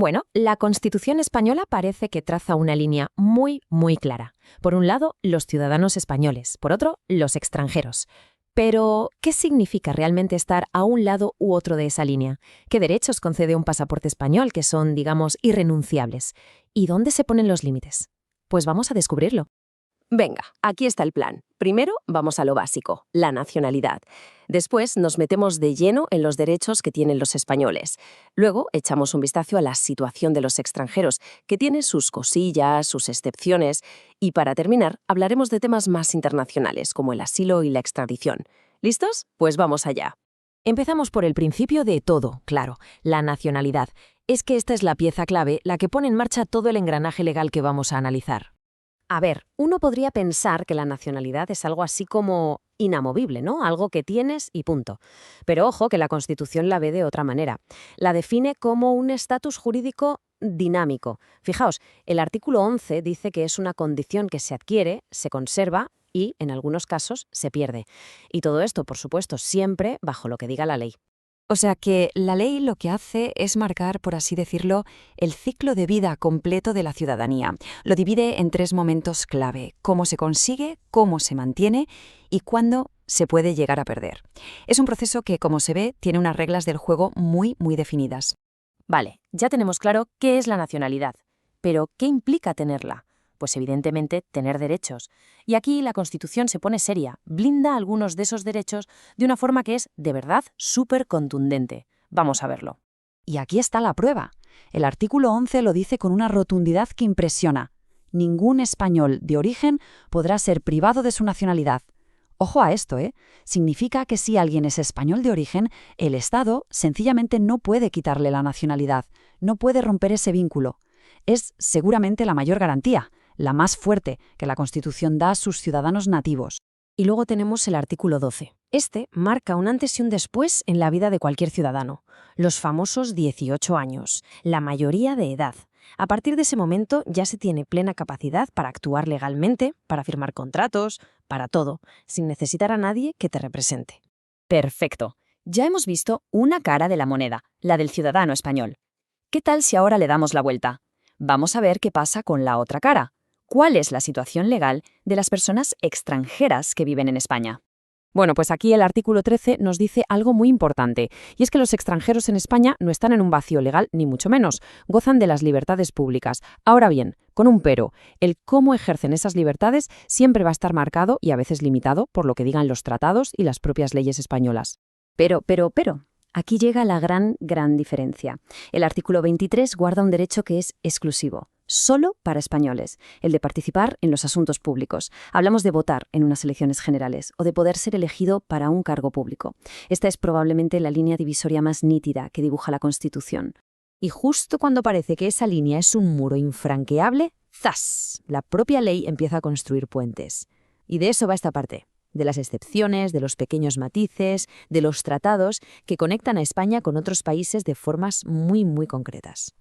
Bueno, la Constitución española parece que traza una línea muy, muy clara. Por un lado, los ciudadanos españoles, por otro, los extranjeros. Pero, ¿qué significa realmente estar a un lado u otro de esa línea? ¿Qué derechos concede un pasaporte español que son, digamos, irrenunciables? ¿Y dónde se ponen los límites? Pues vamos a descubrirlo. Venga, aquí está el plan. Primero vamos a lo básico, la nacionalidad. Después nos metemos de lleno en los derechos que tienen los españoles. Luego echamos un vistazo a la situación de los extranjeros, que tiene sus cosillas, sus excepciones. Y para terminar, hablaremos de temas más internacionales, como el asilo y la extradición. ¿Listos? Pues vamos allá. Empezamos por el principio de todo, claro, la nacionalidad. Es que esta es la pieza clave, la que pone en marcha todo el engranaje legal que vamos a analizar. A ver, uno podría pensar que la nacionalidad es algo así como inamovible, ¿no? Algo que tienes y punto. Pero ojo que la Constitución la ve de otra manera. La define como un estatus jurídico dinámico. Fijaos, el artículo 11 dice que es una condición que se adquiere, se conserva y, en algunos casos, se pierde. Y todo esto, por supuesto, siempre bajo lo que diga la ley. O sea que la ley lo que hace es marcar, por así decirlo, el ciclo de vida completo de la ciudadanía. Lo divide en 3 momentos clave: cómo se consigue, cómo se mantiene y cuándo se puede llegar a perder. Es un proceso que, como se ve, tiene unas reglas del juego muy, muy definidas. Vale, ya tenemos claro qué es la nacionalidad. Pero, ¿qué implica tenerla? Pues evidentemente tener derechos. Y aquí la Constitución se pone seria, blinda algunos de esos derechos de una forma que es, de verdad, súper contundente. Vamos a verlo. Y aquí está la prueba. El artículo 11 lo dice con una rotundidad que impresiona. Ningún español de origen podrá ser privado de su nacionalidad. Ojo a esto, ¿eh? Significa que si alguien es español de origen, el Estado sencillamente no puede quitarle la nacionalidad, no puede romper ese vínculo. Es seguramente la mayor garantía, la más fuerte que la Constitución da a sus ciudadanos nativos. Y luego tenemos el artículo 12. Este marca un antes y un después en la vida de cualquier ciudadano. Los famosos 18 años, la mayoría de edad. A partir de ese momento ya se tiene plena capacidad para actuar legalmente, para firmar contratos, para todo, sin necesitar a nadie que te represente. Perfecto. Ya hemos visto una cara de la moneda, la del ciudadano español. ¿Qué tal si ahora le damos la vuelta? Vamos a ver qué pasa con la otra cara. ¿Cuál es la situación legal de las personas extranjeras que viven en España? Bueno, pues aquí el artículo 13 nos dice algo muy importante, y es que los extranjeros en España no están en un vacío legal, ni mucho menos, gozan de las libertades públicas. Ahora bien, con un pero, el cómo ejercen esas libertades siempre va a estar marcado y a veces limitado por lo que digan los tratados y las propias leyes españolas. Pero, aquí llega la gran diferencia. El artículo 23 guarda un derecho que es exclusivo, solo para españoles, el de participar en los asuntos públicos. Hablamos de votar en unas elecciones generales o de poder ser elegido para un cargo público. Esta es probablemente la línea divisoria más nítida que dibuja la Constitución. Y justo cuando parece que esa línea es un muro infranqueable, ¡zas!, la propia ley empieza a construir puentes. Y de eso va esta parte. De las excepciones, de los pequeños matices, de los tratados que conectan a España con otros países de formas muy, muy concretas.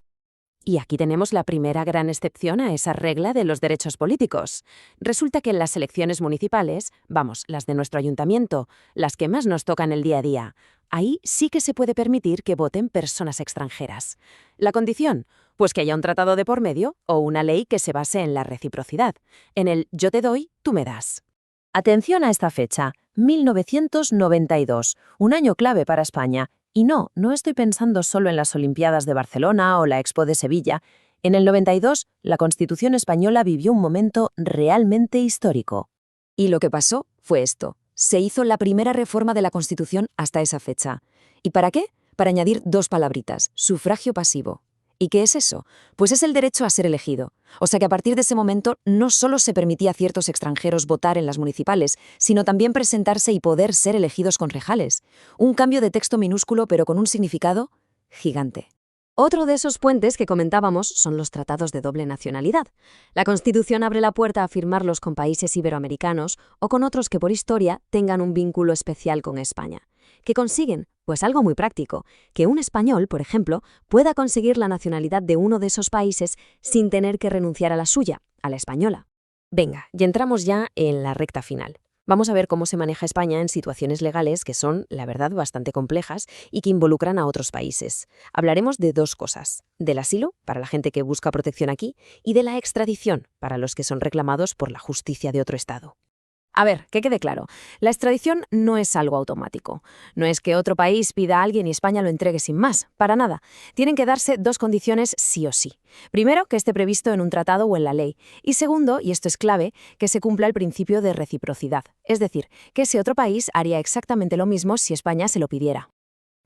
Y aquí tenemos la primera gran excepción a esa regla de los derechos políticos. Resulta que en las elecciones municipales, vamos, las de nuestro ayuntamiento, las que más nos tocan el día a día, ahí sí que se puede permitir que voten personas extranjeras. ¿La condición? Pues que haya un tratado de por medio o una ley que se base en la reciprocidad. En el yo te doy, tú me das. Atención a esta fecha, 1992, un año clave para España. Y no estoy pensando solo en las Olimpiadas de Barcelona o la Expo de Sevilla. En el 92, la Constitución española vivió un momento realmente histórico. Y lo que pasó fue esto. Se hizo la primera reforma de la Constitución hasta esa fecha. ¿Y para qué? Para añadir 2 palabritas: sufragio pasivo. ¿Y qué es eso? Pues es el derecho a ser elegido. O sea que a partir de ese momento no solo se permitía a ciertos extranjeros votar en las municipales, sino también presentarse y poder ser elegidos concejales. Un cambio de texto minúsculo pero con un significado gigante. Otro de esos puentes que comentábamos son los tratados de doble nacionalidad. La Constitución abre la puerta a firmarlos con países iberoamericanos o con otros que por historia tengan un vínculo especial con España. ¿Qué consiguen? Pues algo muy práctico, que un español, por ejemplo, pueda conseguir la nacionalidad de uno de esos países sin tener que renunciar a la suya, a la española. Venga, y entramos ya en la recta final. Vamos a ver cómo se maneja España en situaciones legales que son, la verdad, bastante complejas y que involucran a otros países. Hablaremos de dos cosas: del asilo, para la gente que busca protección aquí, y de la extradición, para los que son reclamados por la justicia de otro estado. A ver, que quede claro, la extradición no es algo automático. No es que otro país pida a alguien y España lo entregue sin más, para nada. Tienen que darse dos condiciones sí o sí. Primero, que esté previsto en un tratado o en la ley. Y segundo, y esto es clave, que se cumpla el principio de reciprocidad. Es decir, que ese otro país haría exactamente lo mismo si España se lo pidiera.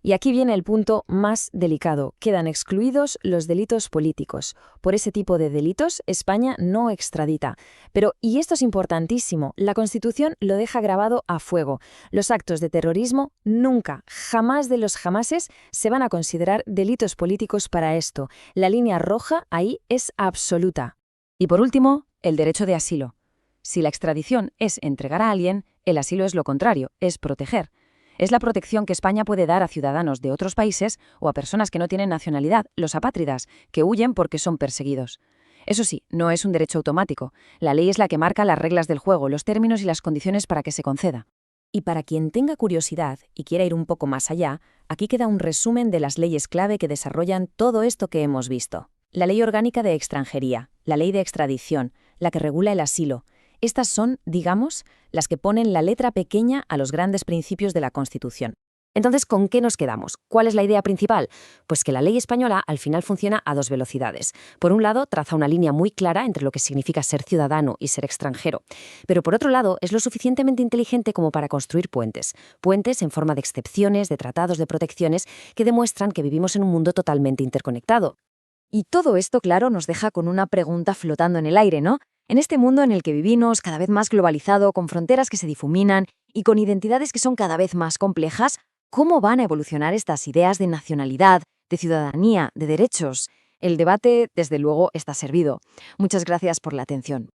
Y aquí viene el punto más delicado. Quedan excluidos los delitos políticos. Por ese tipo de delitos, España no extradita. Pero, y esto es importantísimo, la Constitución lo deja grabado a fuego. Los actos de terrorismo nunca, jamás de los jamases, se van a considerar delitos políticos para esto. La línea roja ahí es absoluta. Y por último, el derecho de asilo. Si la extradición es entregar a alguien, el asilo es lo contrario, es proteger. Es la protección que España puede dar a ciudadanos de otros países o a personas que no tienen nacionalidad, los apátridas, que huyen porque son perseguidos. Eso sí, no es un derecho automático. La ley es la que marca las reglas del juego, los términos y las condiciones para que se conceda. Y para quien tenga curiosidad y quiera ir un poco más allá, aquí queda un resumen de las leyes clave que desarrollan todo esto que hemos visto. La Ley Orgánica de Extranjería, la Ley de Extradición, la que regula el asilo. Estas son, digamos, las que ponen la letra pequeña a los grandes principios de la Constitución. Entonces, ¿con qué nos quedamos? ¿Cuál es la idea principal? Pues que la ley española al final funciona a dos velocidades. Por un lado, traza una línea muy clara entre lo que significa ser ciudadano y ser extranjero. Pero por otro lado, es lo suficientemente inteligente como para construir puentes. Puentes en forma de excepciones, de tratados, de protecciones, que demuestran que vivimos en un mundo totalmente interconectado. Y todo esto, claro, nos deja con una pregunta flotando en el aire, ¿no? En este mundo en el que vivimos, cada vez más globalizado, con fronteras que se difuminan y con identidades que son cada vez más complejas, ¿cómo van a evolucionar estas ideas de nacionalidad, de ciudadanía, de derechos? El debate, desde luego, está servido. Muchas gracias por la atención.